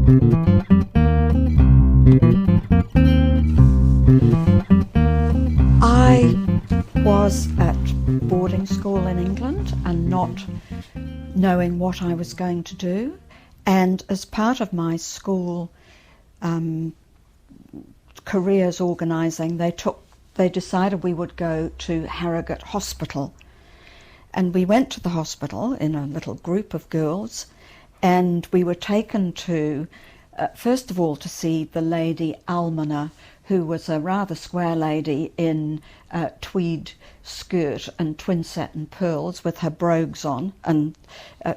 I was at boarding school in England and not knowing what I was going to do, and as part of my school careers organising, they decided we would go to Harrogate Hospital, and we went to the hospital in a little group of girls, and we were taken to first of all to see the Lady Almoner, who was a rather square lady in tweed skirt and twin satin pearls with her brogues on and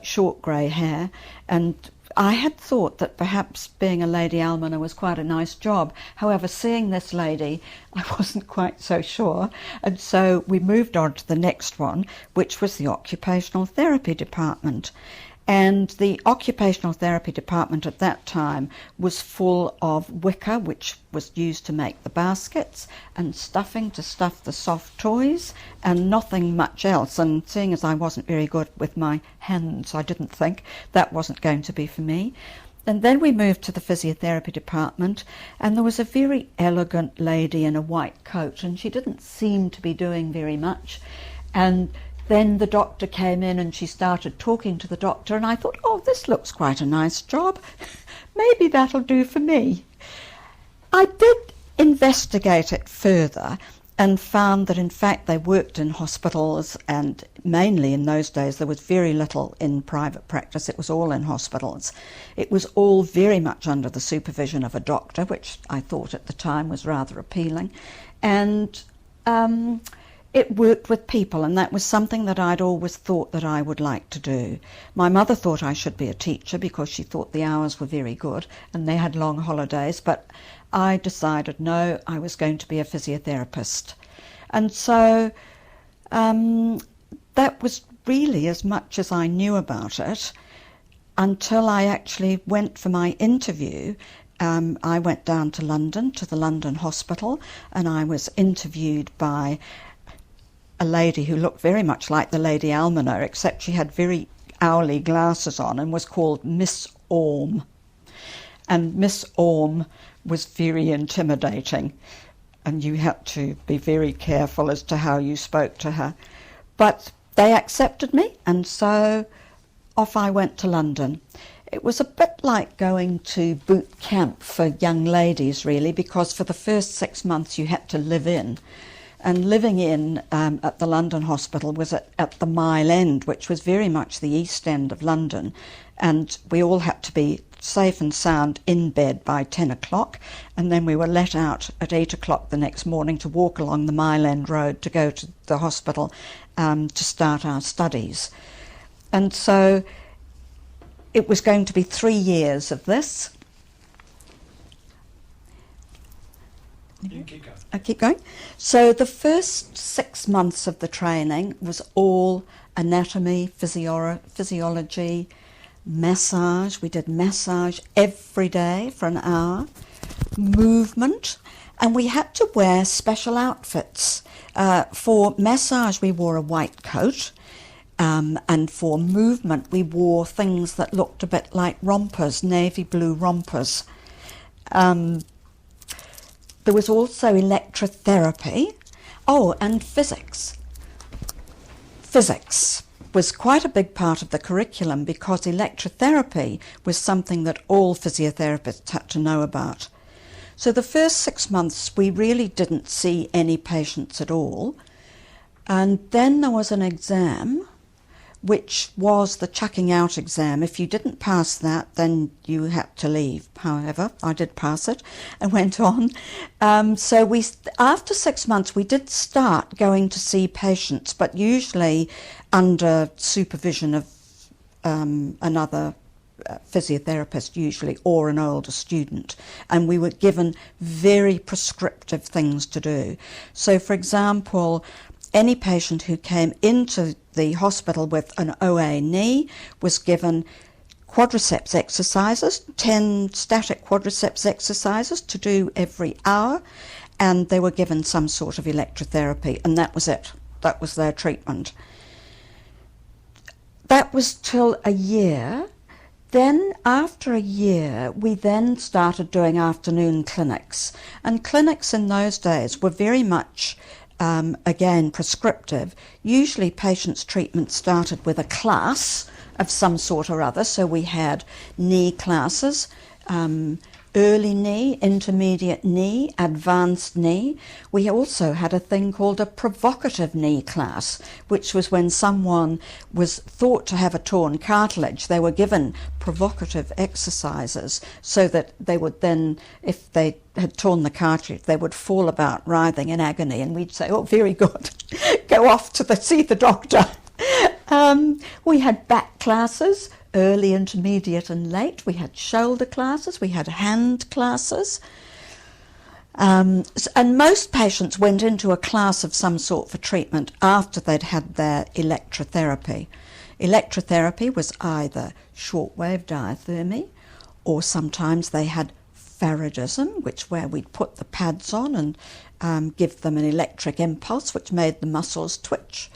short grey hair. And I had thought that perhaps being a Lady Almoner was quite a nice job. However, seeing this lady, I wasn't quite so sure. And so we moved on to the next one, which was the occupational therapy department. And the occupational therapy department at that time was full of wicker, which was used to make the baskets, and stuffing to stuff the soft toys, and nothing much else. And seeing as I wasn't very good with my hands, I didn't think that wasn't going to be for me. And then we moved to the physiotherapy department, and there was a very elegant lady in a white coat, and she didn't seem to be doing very much. And then the doctor came in and she started talking to the doctor, and I thought, oh, this looks quite a nice job. Maybe that'll do for me. I did investigate it further and found that in fact they worked in hospitals, and mainly in those days there was very little in private practice. It was all in hospitals. It was all very much under the supervision of a doctor, which I thought at the time was rather appealing. And it worked with people, and that was something that I'd always thought that I would like to do. My mother thought I should be a teacher because she thought the hours were very good and they had long holidays, but I decided no, I was going to be a physiotherapist. And so that was really as much as I knew about it until I actually went for my interview. I went down to London, to the London hospital, and I was interviewed by a lady who looked very much like the Lady Almoner, except she had very owly glasses on and was called Miss Orme. And Miss Orme was very intimidating, and you had to be very careful as to how you spoke to her. But they accepted me, and so off I went to London. It was a bit like going to boot camp for young ladies, really, because for the first 6 months you had to live in. And living in at the London hospital was at the Mile End, which was very much the east end of London. And we all had to be safe and sound in bed by 10 o'clock. And then we were let out at 8 o'clock the next morning to walk along the Mile End Road to go to the hospital to start our studies. And so it was going to be 3 years of this. You keep going. I keep going. So the first 6 months of the training was all anatomy, physiology, massage. We did massage every day for an hour, movement, and we had to wear special outfits. For massage we wore a white coat, and for movement we wore things that looked a bit like rompers, navy blue rompers. There was also electrotherapy. Oh, and physics. Physics was quite a big part of the curriculum because electrotherapy was something that all physiotherapists had to know about. So the first 6 months we really didn't see any patients at all. And then there was an exam, which was the chucking out exam. If you didn't pass that, then you had to leave. However, I did pass it and went on. So after 6 months, we did start going to see patients, but usually under supervision of another physiotherapist, usually, or an older student. And we were given very prescriptive things to do. So, for example, any patient who came into the hospital with an OA knee was given quadriceps exercises, 10 static quadriceps exercises to do every hour, and they were given some sort of electrotherapy, and that was it. That was their treatment. That was till a year Then after a year, we then started doing afternoon clinics. And clinics in those days were very much, again, prescriptive. Usually patients' treatment started with a class of some sort or other. So we had knee classes, early knee, intermediate knee, advanced knee. We also had a thing called a provocative knee class, which was when someone was thought to have a torn cartilage, they were given provocative exercises so that they would then, if they had torn the cartilage, they would fall about writhing in agony, and we'd say, oh, very good, go off to see the doctor. We had back classes, early, intermediate and late. We had shoulder classes, we had hand classes. And most patients went into a class of some sort for treatment after they'd had their electrotherapy. Electrotherapy was either shortwave diathermy, or sometimes they had Faradism, where we'd put the pads on and give them an electric impulse which made the muscles twitch.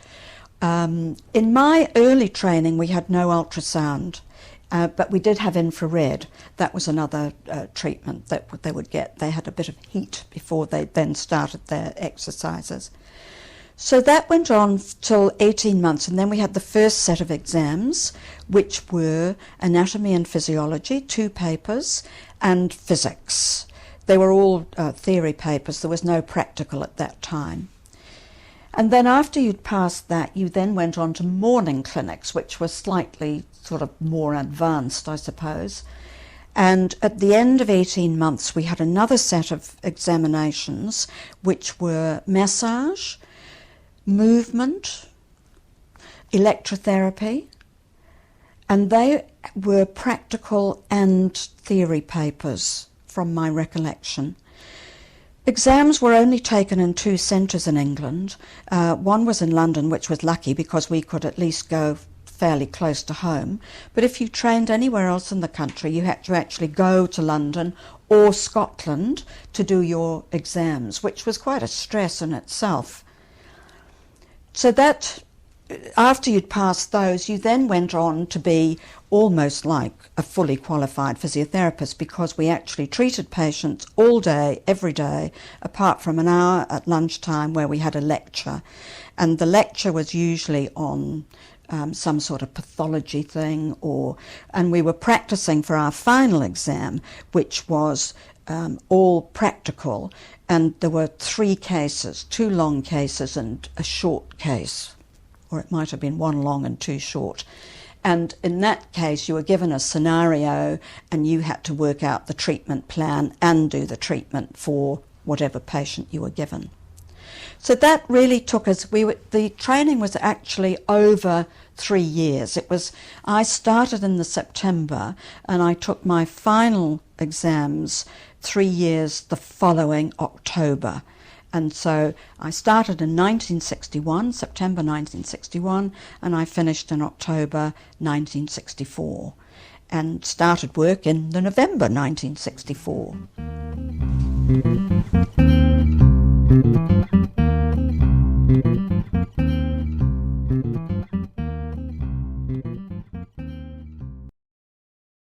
In my early training we had no ultrasound, but we did have infrared. That was another treatment that they would get. They had a bit of heat before they then started their exercises. So that went on till 18 months, and then we had the first set of exams, which were anatomy and physiology, 2 papers, and physics. They were all theory papers. There was no practical at that time. And then after you'd passed that, you then went on to morning clinics, which were slightly sort of more advanced, I suppose. And at the end of 18 months, we had another set of examinations, which were massage, movement, electrotherapy, and they were practical and theory papers from my recollection. Exams were only taken in 2 centres in England. One was in London, which was lucky because we could at least go fairly close to home. But if you trained anywhere else in the country, you had to actually go to London or Scotland to do your exams, which was quite a stress in itself. So that, after you'd passed those, you then went on to be almost like a fully qualified physiotherapist, because we actually treated patients all day, every day, apart from an hour at lunchtime where we had a lecture. And the lecture was usually on some sort of pathology thing, and we were practicing for our final exam, which was all practical, and there were 3 cases, 2 long cases and a short case, or it might have been 1 long and 2 short. And in that case, you were given a scenario and you had to work out the treatment plan and do the treatment for whatever patient you were given. So that really took us, the training was actually over 3 years. I started in the September and I took my final exams 3 years the following October. And so I started in 1961, September 1961, and I finished in October 1964, and started work in the November 1964.